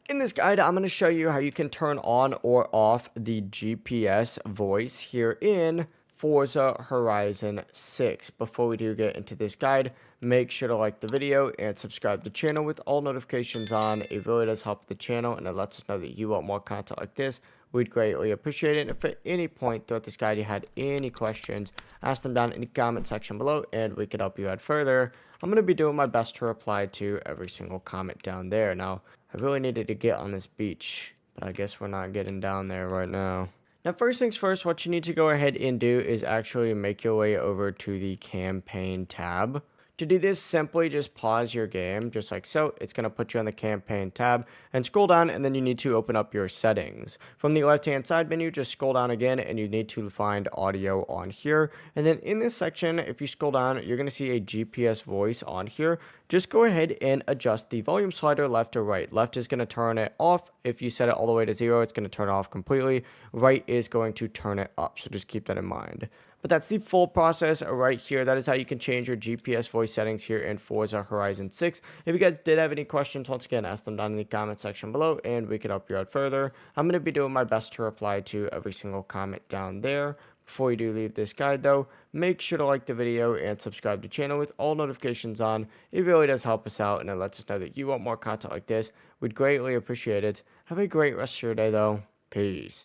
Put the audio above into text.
In this guide, I'm going to show you how you can turn on or off the GPS voice here in Forza Horizon 6. Before we do get into this guide, make sure to like the video and subscribe to the channel with all notifications on. It really does help the channel and it lets us know that you want more content like this. We'd greatly appreciate it. And if at any point throughout this guide you had any questions, ask them down in the comment section below and we could help you out further. I'm going to be doing my best to reply to every single comment down there. Now, I really needed to get on this beach, but I guess we're not getting down there right now. Now, first things first, what you need to go ahead and do is actually make your way over to the campaign tab. To do this, simply just pause your game, just like so. It's going to put you on the campaign tab and scroll down, and then you need to open up your settings. From the left-hand side menu, just scroll down again, and you need to find audio on here. And then in this section, if you scroll down, you're going to see a GPS voice on here. Just go ahead and adjust the volume slider left or right. Left is going to turn it off. If you set it all the way to 0, it's going to turn it off completely. Right is going to turn it up, so just keep that in mind. But that's the full process right here. That is how you can change your GPS voice settings here in Forza Horizon 6. If you guys did have any questions, once again, ask them down in the comment section below and we can help you out further. I'm going to be doing my best to reply to every single comment down there. Before you do leave this guide though, make sure to like the video and subscribe to the channel with all notifications on. It really does help us out and it lets us know that you want more content like this. We'd greatly appreciate it. Have a great rest of your day though. Peace.